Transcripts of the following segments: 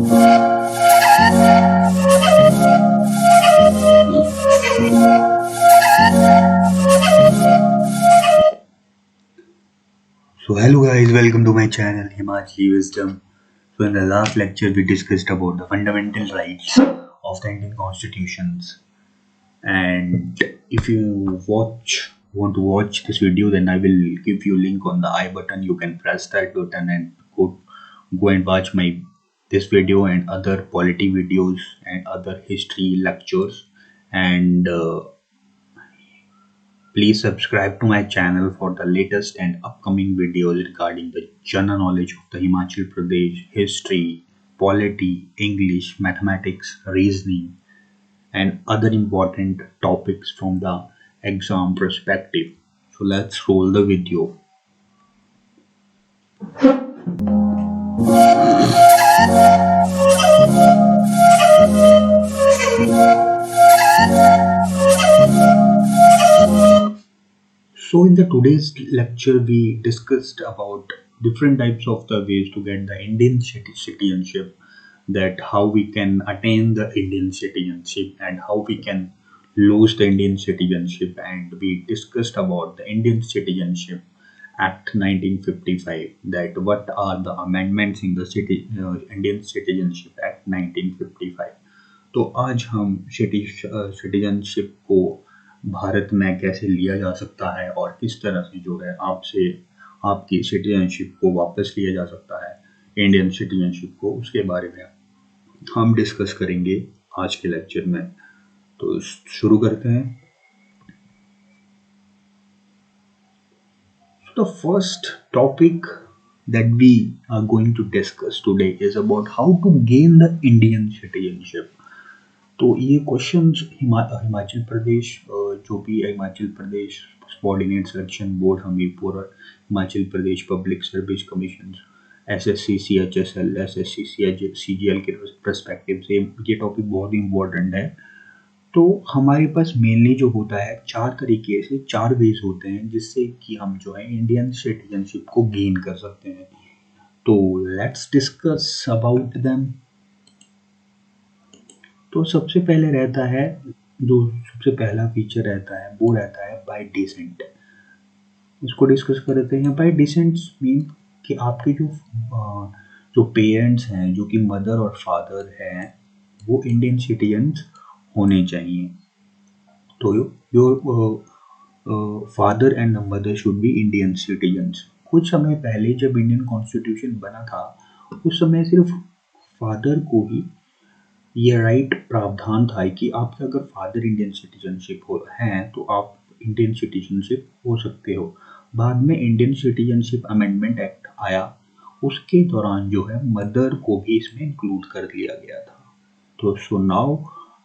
So hello guys, welcome to my channel Himachali Wisdom. So in the last lecture we discussed about the fundamental rights of the Indian constitutions. And if you want to watch this video, then I will give you link on the I button. You can press that button and go and watch my this video and other polity videos and other history lectures. And please subscribe to my channel for the latest and upcoming videos regarding the general knowledge of the Himachal Pradesh history, polity, English, mathematics, reasoning, and other important topics from the exam perspective. So let's roll the video. So in the today's lecture we discussed about different types of the ways to get the Indian citizenship, that how we can attain the Indian citizenship and how we can lose the Indian citizenship, and we discussed about the Indian Citizenship Act 1955, that what are the amendments in the Indian Citizenship Act 1955. तो आज हम citizenship को भारत में कैसे लिया जा सकता है और किस तरह से जो है आपसे आपकी सिटीजनशिप को वापस लिया जा सकता है इंडियन सिटीजनशिप को, उसके बारे में हम डिस्कस करेंगे आज के लेक्चर में। तो शुरू करते हैं। The first topic that we are going to discuss today is about how to gain the Indian citizenship. तो ये क्वेश्चन हिमाचल प्रदेश जो भी Himachal Pradesh subordinate selection board, Hamirpur और Himachal Pradesh public service commission, SSC, CHSL, SSC, CGL के पर्सपेक्टिव से ये टॉपिक बहुत ही important है। तो हमारे पास मेनली जो होता है चार तरीके से, चार वेज होते हैं जिससे कि हम जो है इंडियन सिटीजनशिप को गेन कर सकते हैं। तो लेट्स डिस्कस अबाउट देम। तो सबसे पहले रहता है, जो सबसे पहला फीचर रहता है वो रहता है बाय डिसेंट। इसको डिस्कस करते हैं। बाय डिसेंट मीन कि आपके जो पेरेंट्स हैं, जो कि मदर और फादर हैं, वो इंडियन सिटीजन्स होने चाहिए। तो your father and mother should B Indian citizens. कुछ समय पहले जब इंडियन कॉन्स्टिट्यूशन बना था, उस समय सिर्फ फादर को ही ये राइट प्रावधान था कि आपके अगर फादर इंडियन सिटीजनशिप हैं तो आप इंडियन सिटीजनशिप हो सकते हो। बाद में इंडियन सिटीजनशिप अमेंडमेंट एक्ट आया, उसके दौरान जो है मदर को भी इसमें इंक्लूड कर लिया गया था। तो so now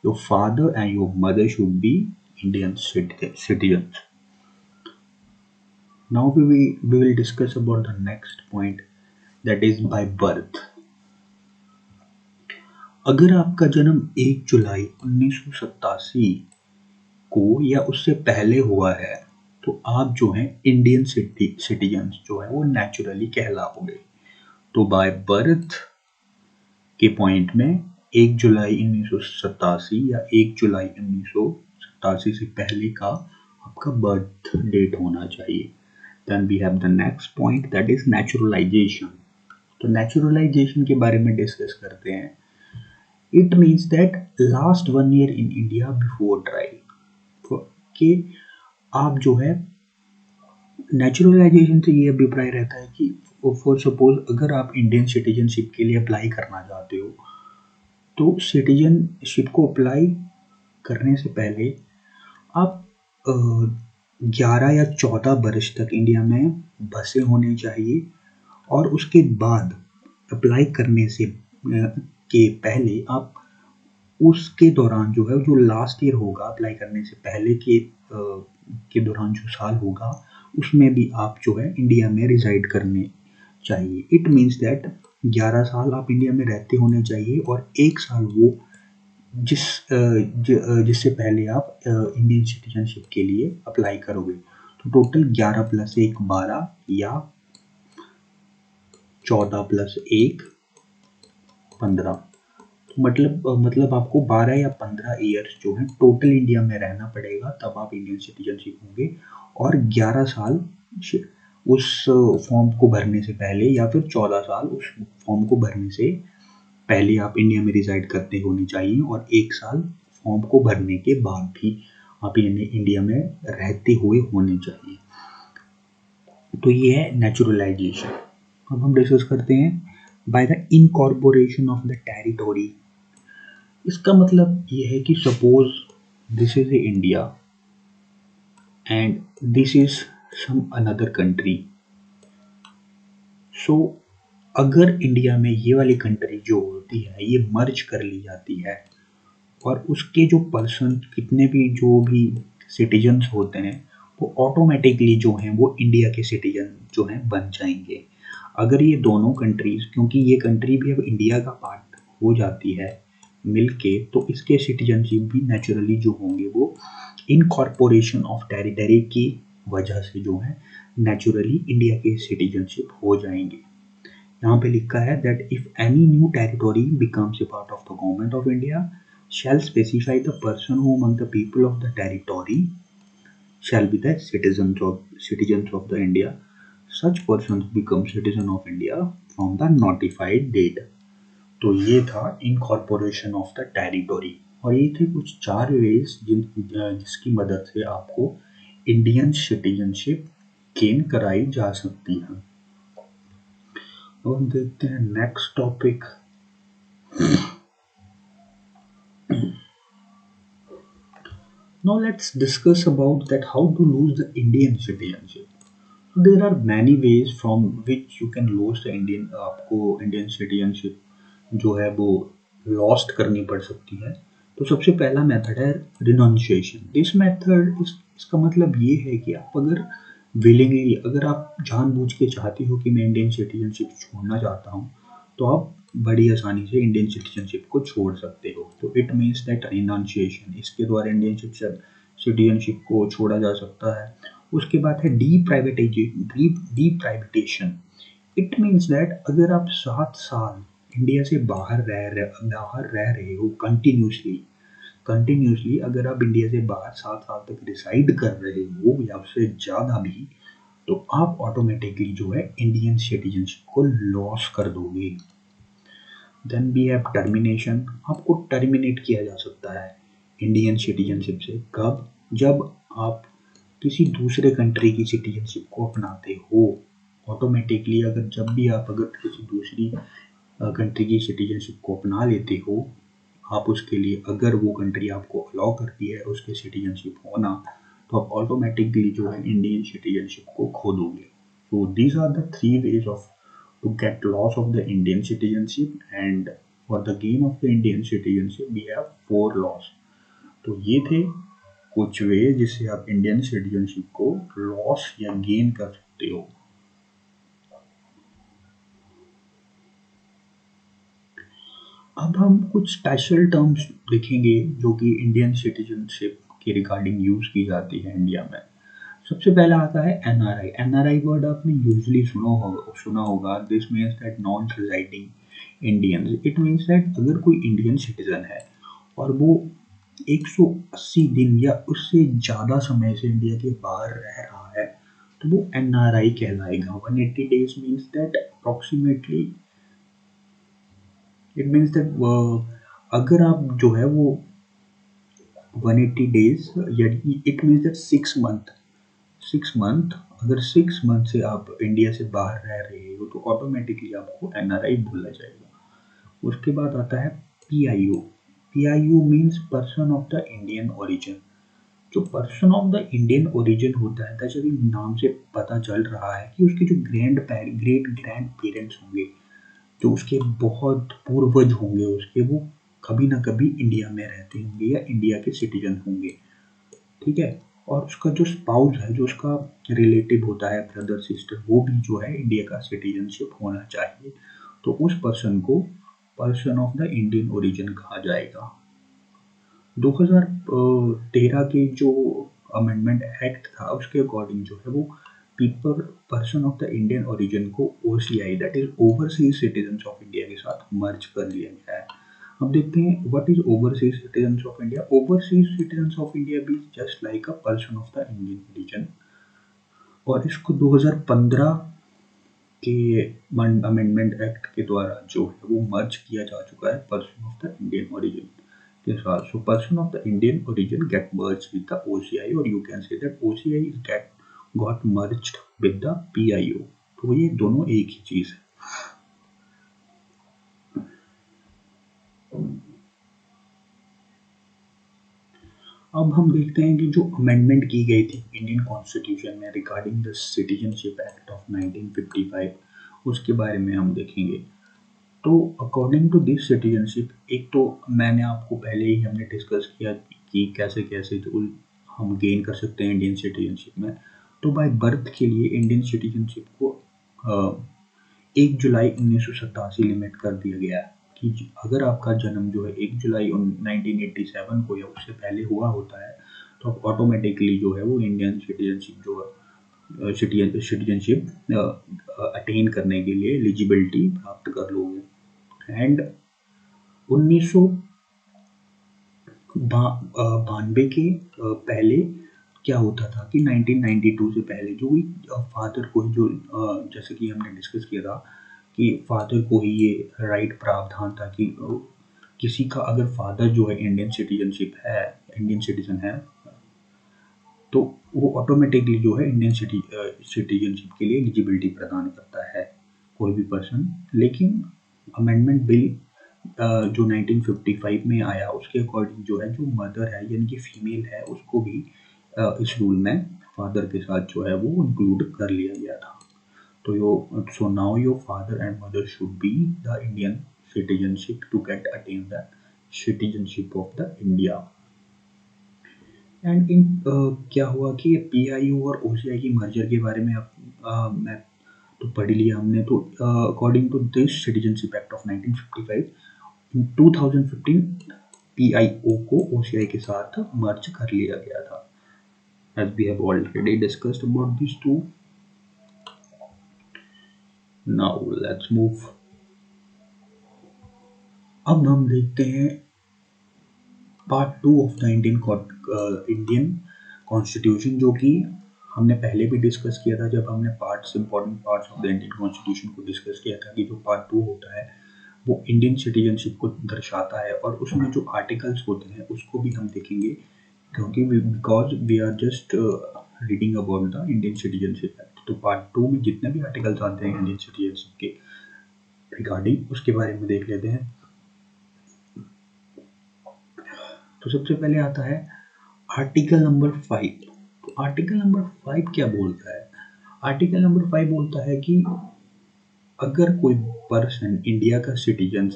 your father and your mother should B Indian citizens. Now we will discuss about the next point, that is by birth. अगर आपका जन्म 1 जुलाई 1987 को या उससे पहले हुआ है तो आप जो है इंडियन सिटीजन्स जो है वो नेचुरली कहलाओगे। तो बाय बर्थ के पॉइंट में 1 जुलाई 1987 या 1 जुलाई 1987 से पहले का आपका बर्थ डेट होना चाहिए। Then we have the next point, that is naturalisation. तो नेचुरलाइजेशन के बारे में डिस्कस करते हैं। It means that last 1 year in India before trial। कि आप जो है नेचुरलाइजेशन से ये अभिप्राय रहता है कि फॉर सपोज अगर आप इंडियन सिटीजनशिप के लिए अप्लाई करना चाहते हो, तो सिटीजनशिप को अप्लाई करने से पहले आप 11 या 14 वर्ष तक इंडिया में बसे होने चाहिए, और उसके बाद अप्लाई करने से के पहले आप उसके दौरान जो है, जो लास्ट ईयर होगा अप्लाई करने से पहले के दौरान जो साल होगा, उसमें भी आप जो है इंडिया में रिजाइड करने चाहिए। इट मीन्स दैट 11 साल आप इंडिया में रहते होने चाहिए और 1 साल वो जिससे पहले आप इंडियन सिटीजनशिप के लिए अप्लाई करोगे। तो टोटल 11 + 1 12 या 14 + 1 15, मतलब आपको 12 या 15 ईयर्स जो है टोटल इंडिया में रहना पड़ेगा, तब आप इंडियन सिटीजनशिप होंगे। और 11 साल उस फॉर्म को भरने से पहले या फिर 14 साल उस फॉर्म को भरने से पहले आप इंडिया में रिजाइड करते होने चाहिए, और 1 साल फॉर्म को भरने के बाद भी आप इंडिया में रहते हुए होने चाहिए। तो ये है नेचुरलाइजेशन। अब हम डिस्कस करते हैं by the incorporation of the territory. इसका मतलब ये है कि suppose this is a India and this is some another country. So अगर इंडिया में ये वाली कंट्री जो होती है ये मर्ज कर ली जाती है, और उसके जो पर्सन कितने भी जो भी सिटीजन्स होते हैं वो ऑटोमेटिकली जो हैं वो इंडिया के सिटीजन जो हैं बन जाएंगे। अगर ये दोनों कंट्रीज, क्योंकि ये कंट्री भी अब इंडिया का पार्ट हो जाती है मिलके, तो इसके सिटीजनशिप भी नेचुरली जो होंगे वो इनकॉर्पोरेशन ऑफ टेरिटरी की वजह से जो है नेचुरली इंडिया के सिटीजनशिप हो जाएंगे। यहाँ पे लिखा है that if any new territory becomes a part of the government of India shall specify the person who among the people of the territory shall be the citizens of the India. Such persons become citizen of India from the notified date. तो ये था incorporation of the territory, और ये थे कुछ 4 veg जिसकी मदद से आपको इंडियन सिटीजनशिप गेन कराई जा सकती है। अब हम देखते हैं next topic. Now let's discuss about that how to lose the Indian citizenship. So there are many ways from which you can lose the आपको इंडियन सिटीजनशिप जो है वो लॉस्ट करनी पड़ सकती है। तो सबसे पहला मेथड है रिनाउंसिएशन। दिस मेथड इसका मतलब ये है कि आप अगर विलिंगली, अगर आप जानबूझ के चाहते हो कि मैं इंडियन सिटीजनशिप छोड़ना चाहता हूँ, तो आप बड़ी आसानी से इंडियन सिटीजनशिप को छोड़ सकते हो। तो इट मीन्स दैट रिनाउंसिएशन, इसके द्वारा इंडियन सिटीजनशिप को छोड़ा जा सकता है। उसके बाद है डीप्राइवेटेशन। इट मीन्स दैट अगर आप 7 साल इंडिया से बाहर रह रहे हो कंटिन्यूसली अगर आप इंडिया से बाहर 7 साल तक रिसाइड कर रहे हो या उससे ज़्यादा भी, तो आप ऑटोमेटिकली जो है इंडियन सिटीजनशिप को लॉस कर दोगे। Then we have termination. आपको टर्मिनेट किया जा सकता है इंडियन सिटीजनशिप से। कब? जब आप किसी दूसरे कंट्री की सिटीजनशिप को अपनाते हो। ऑटोमेटिकली अगर किसी दूसरी कंट्री की सिटीजनशिप को अपना लेते हो, आप उसके लिए अगर वो कंट्री आपको अलाउ करती है उसके सिटीजनशिप होना, तो आप ऑटोमेटिकली जो है इंडियन सिटीजनशिप को खो दोगे। So these are the 3 ways of to get loss of the Indian citizenship, and for the gain of the Indian citizenship we have 4 laws. तो ये थे कुछ वे जिससे आप इंडियन सिटीजनशिप को लॉस या गेन कर सकते हो। अब हम कुछ स्पेशल टर्म्स देखेंगे जो कि इंडियन सिटीजनशिप के रिगार्डिंग यूज की जाती है इंडिया में। सबसे पहला आता है एनआरआई। एनआरआई वर्ड आपने यूजली सुना होगा। This means that non residing Indians. It means that अगर कोई इंडियन सिटीजन है और वो 180 दिन या उससे ज़्यादा समय से इंडिया के बाहर रह रहा है, तो वो एनआरआई कहलाएगा। 180 days means that approximately, it means that अगर आप जो है वो 180 डेज, यानी इट मीन्स दैट 6 मंथ, अगर 6 मंथ से आप इंडिया से बाहर रह रहे हो तो ऑटोमेटिकली आपको एनआरआई बोला जाएगा। उसके बाद आता है PIO. PIO means person of the Indian origin. जो person of the Indian origin होता है, जैसे कि नाम से पता चल रहा है कि उसके जो ग्रेट ग्रैंड पेरेंट्स होंगे, जो उसके बहुत पूर्वज होंगे उसके, वो कभी ना कभी इंडिया में रहते होंगे या इंडिया के सिटीजन होंगे। ठीक है। और उसका जो स्पाउस है, जो उसका रिलेटिव होता है, ब्रदर सिस्टर, वो भी जो है इंडिया का सिटीजनशिप होना चाहिए। तो उस पर्सन को person of the Indian origin कहा जाएगा। 2013 के जो अमेंडमेंट एक्ट था उसके अकॉर्डिंग जो है वो people person of the Indian origin को OCI that is overseas citizen of India के साथ मर्ज कर लिया गया है। अब देखते हैं what is overseas citizen of India. Overseas citizen of India भी just like a person of the Indian origin, और इसको 2015 के अमेंडमेंट एक्ट के द्वारा जो है वो मर्ज किया जा चुका है person of the Indian origin के साथ। So person of the Indian origin get merge with the OCI, और you can say that OCI is get got merged with the PIO। तो ये दोनों एक ही चीज है। अब हम देखते हैं कि जो अमेंडमेंट की गई थी इंडियन कॉन्स्टिट्यूशन में regarding the citizenship act of 1955, उसके बारे में हम देखेंगे। तो अकॉर्डिंग टू दिस सिटीजनशिप, एक तो मैंने आपको पहले ही हमने डिस्कस किया कि कैसे कैसे तो हम गेन कर सकते हैं इंडियन सिटीजनशिप में। तो बाय बर्थ के लिए इंडियन सिटीजनशिप को 1 जुलाई 1987 लिमिट कर दिया गया है कि अगर आपका जन्म जो है 1 जुलाई 1987 को या उससे पहले हुआ होता है तो आप ऑटोमेटिकली जो है वो इंडियन सिटीजनशिप जो है सिटीजनशिप अटेन करने के लिए एलिजिबिलिटी प्राप्त कर लोगे। एंड 1992 के पहले क्या होता था कि 1992 से पहले जो भी फादर को जो जैसे कि हमने डिस्कस किया था कि फादर को ही ये राइट प्रावधान था कि किसी का अगर फादर जो है इंडियन सिटीजन है तो वो ऑटोमेटिकली जो है इंडियन सिटीजनशिप के लिए एलिजिबिलिटी प्रदान करता है कोई भी पर्सन। लेकिन अमेंडमेंट बिल जो 1955 में आया उसके अकॉर्डिंग जो है जो मदर है यानी कि फीमेल है उसको भी इस रूल में फादर के साथ जो है वो इंक्लूड कर लिया गया था। तो so now your father and mother should be the Indian citizenship to get attain the citizenship of the India. And in क्या हुआ कि PIO और OCI की मर्जर के बारे में मैं तो पढ़ लिया हमने। तो according to this citizenship act of 1955 in 2015 PIO को OCI के साथ मर्ज कर लिया गया था। As we have already discussed about these two. Now let's move. अब हम देखते हैं part 2 of the Indian constitution, जो कि हमने पहले भी डिस्कस किया था जब हमने important parts of the Indian constitution को डिस्कस किया था कि जो पार्ट 2 होता है वो इंडियन सिटीजनशिप को दर्शाता है, और उसमें जो आर्टिकल्स होते हैं उसको भी हम देखेंगे क्योंकि because we are just reading about the Indian citizenship act. तो पार्ट 2 में जितने भी आर्टिकल्स आते हैं इंडियन सिटीजनशिप के रिगार्डिंग उसके बारे में देख लेते हैं। तो सबसे पहले आता है आर्टिकल नंबर 5। तो आर्टिकल नंबर 5 क्या बोलता है? आर्टिकल नंबर 5 बोलता है कि अगर कोई पर्सन इंडिया का सिटीजन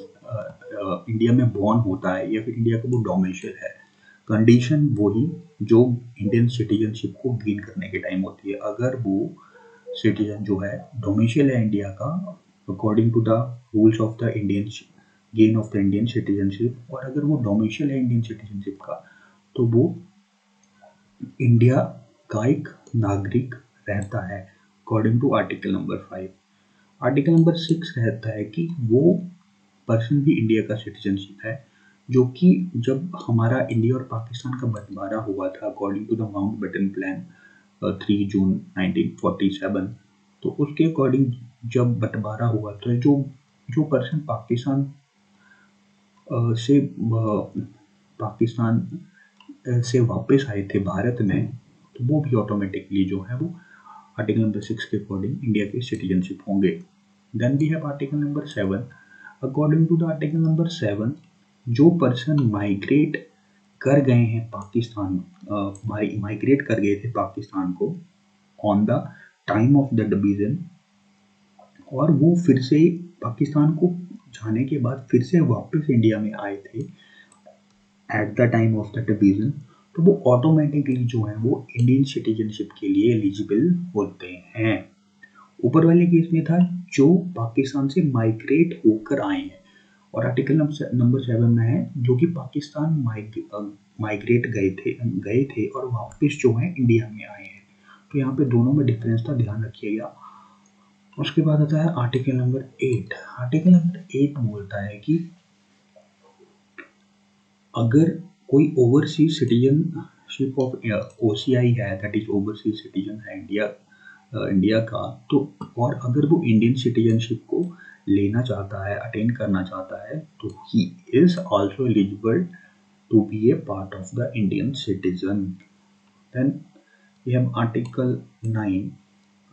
इंडिया में बॉर्न होता है या फिर इंडिया का वो डोमिसाइल है, कंडीशन वही जो इंडियन सिटीजनशिप को गेन करने के टाइम होती है। अगर वो सिटीजन जो है डोमिसाइल है इंडिया का according to the rules of the Indian gain of the Indian citizenship, और अगर वो डोमिसाइल है इंडियन सिटीजनशिप का तो वो इंडिया का एक नागरिक रहता है according to article number 5। Article number 6 रहता है कि वो पर्सन भी इंडिया का सिटीजनशिप है, जो कि जब हमारा इंडिया और पाकिस्तान का बंटवारा हुआ था according to the Mountbatten plan 3 June 1947, तो उसके अकॉर्डिंग जब बंटवारा हुआ तो जो पर्सन पाकिस्तान से वापस आए थे भारत में, तो वो भी ऑटोमेटिकली जो है वो आर्टिकल नंबर 6 के अकॉर्डिंग इंडिया के सिटीजनशिप होंगे। Then we have article number 7। According to the article number 7, जो पर्सन माइग्रेट कर गए हैं पाकिस्तान, माइग्रेट कर गए थे पाकिस्तान को on the time of the division, और वो फिर से पाकिस्तान को जाने के बाद फिर से वापस इंडिया में आए थे at the time of the division, तो वो ऑटोमेटिकली जो है वो इंडियन सिटीजनशिप के लिए एलिजिबल होते हैं। ऊपर वाले केस में था जो पाकिस्तान से माइग्रेट होकर आए हैं, और आर्टिकल नंबर 7 में है जो कि पाकिस्तान माइग्रेट गए थे और वापस जो है इंडिया में आए हैं, तो यहाँ पे दोनों में डिफरेंस था, ध्यान रखिएगा। उसके बाद आता है आर्टिकल नंबर 8। आर्टिकल नंबर 8 बोलता है कि अगर कोई ओवरसीज सिटीजनशिप ऑफ OCI है, दैट इज ओवरसीज सिटीजन है इंडिया का, तो और अगर वो इंडियन सिटीजनशिप को लेना चाहता है, अटेन करना चाहता है, तो he is also eligible to be a part of the Indian citizen. Then we have article 9।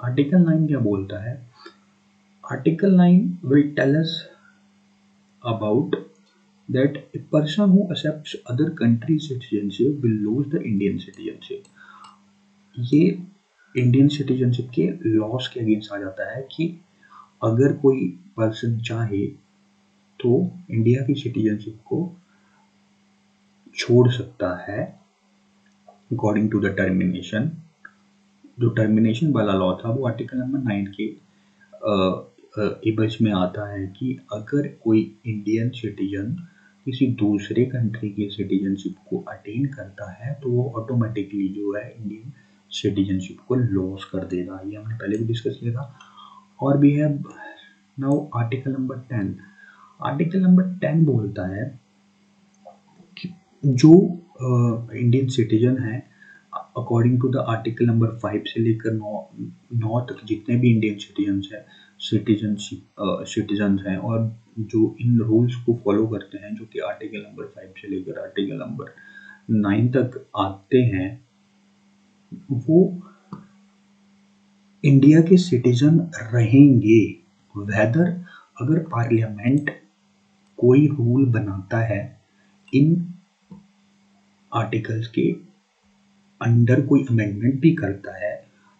Article 9 क्या बोलता है? Article 9 will tell us about that a person who accepts other country's citizenship will lose the Indian citizenship। ये Indian citizenship के loss के against आ जाता है कि अगर कोई पर्सन चाहे तो इंडिया की सिटीजनशिप को छोड़ सकता है अकॉर्डिंग टू द टर्मिनेशन। जो टर्मिनेशन वाला लॉ था वो आर्टिकल नंबर 9 के एबज में आता है कि अगर कोई इंडियन सिटीजन किसी दूसरे कंट्री की सिटीजनशिप को अटेन करता है तो वो ऑटोमेटिकली जो है इंडियन सिटीजनशिप को लॉस कर देगा। ये हमने पहले भी डिस्कस किया था। और भी है now article number 10। Article number 10 बोलता है कि जो इंडियन सिटीजन है according to the article number 5 से लेकर 9 तक जितने भी इंडियन सिटीजन्स हैं और जो इन रूल्स को फॉलो करते हैं, जो कि आर्टिकल नंबर 5 से लेकर आर्टिकल नंबर 9 तक आते हैं, वो इंडिया के सिटीजन रहेंगे। वेदर अगर पार्लियामेंट कोई रूल बनाता है इन आर्टिकल्स के अंडर, कोई अमेंडमेंट भी करता है,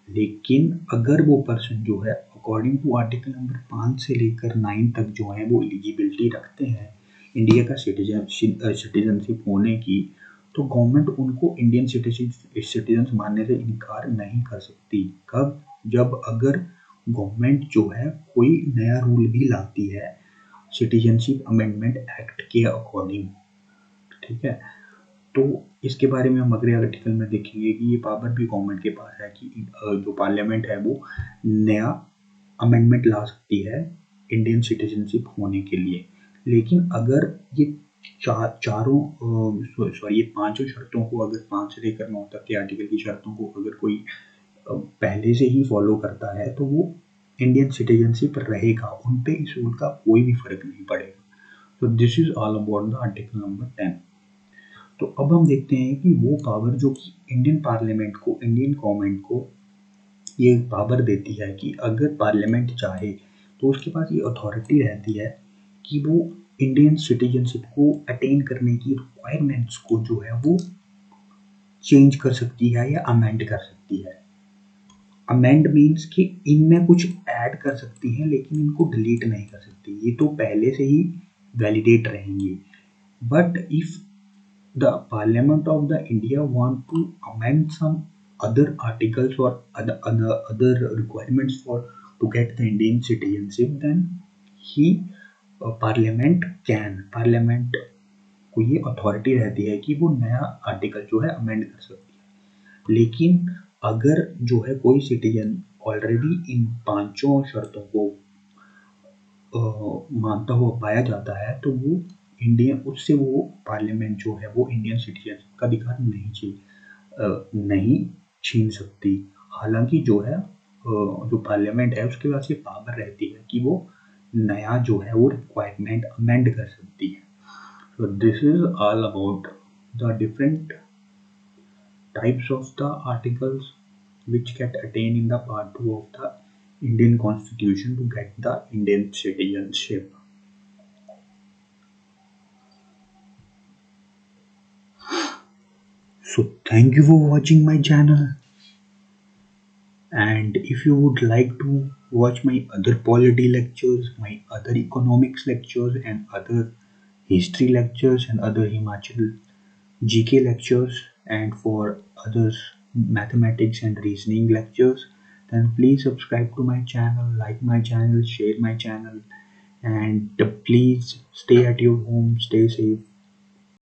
लेकिन अगर वो पर्सन जो है अकॉर्डिंग टू आर्टिकल नंबर 5 से लेकर 9 तक जो है वो एलिजिबिलिटी रखते हैं इंडिया का सिटीजनशिप होने की, तो गवर्नमेंट उनको इंडियन सिटीजन मानने से इनकार नहीं कर सकती। कब? जब अगर गवर्नमेंट जो है कोई नया रूल भी लाती है सिटीजनशिप अमेंडमेंट एक्ट के अकॉर्डिंग। ठीक है, तो इसके बारे में हम अगले आर्टिकल में देखेंगे कि ये पावर भी गवर्नमेंट के पास है कि जो पार्लियामेंट है वो नया अमेंडमेंट ला सकती है इंडियन सिटीजनशिप होने के लिए। लेकिन अगर ये ये पांचों शर्तों को, अगर 5 से लेकर 9 तक के आर्टिकल की शर्तों को अगर कोई पहले से ही फॉलो करता है तो वो इंडियन सिटीजनशिप रहेगा, उन पे इस रूल का कोई भी फर्क नहीं पड़ेगा। तो this is all about the article number 10। तो अब हम देखते हैं कि वो पावर जो कि इंडियन पार्लियामेंट को, इंडियन गवर्नमेंट को ये पावर देती है कि अगर पार्लियामेंट चाहे तो उसके पास ये अथॉरिटी रहती है कि वो इंडियन सिटीजनशिप को अटेन करने की रिक्वायरमेंट्स को जो है वो चेंज कर सकती है या अमेंड कर सकती है। अमेंड मीन्स कि इनमें कुछ ऐड कर सकती है लेकिन इनको डिलीट नहीं कर सकती, ये तो पहले से ही वैलिडेट रहेंगी। But if the Parliament of the India want to amend some other articles or other requirements for to get the Indian citizenship, then Parliament को ये अथॉरिटी रहती है कि वो नया आर्टिकल जो है अमेंड कर सकती है। लेकिन अगर जो है कोई सिटीजन ऑलरेडी इन पांचों शर्तों को मानता हुआ पाया जाता है तो वो उससे वो पार्लियामेंट जो है वो इंडियन सिटीजन का अधिकार नहीं छीन सकती। हालांकि जो है जो पार्लियामेंट है उसके पास ये पावर रहती है कि वो नया जो है वो रिक्वायरमेंट अमेंड कर सकती है। So this is all about the different types of the articles which get attained in the part 2 of the Indian Constitution to get the Indian citizenship. So thank you for watching my channel, and if you would like to watch my other polity lectures, my other economics lectures and other history lectures and other Himachal GK lectures and for others mathematics and reasoning lectures, then please subscribe to my channel, like my channel, share my channel, and please stay at your home, stay safe.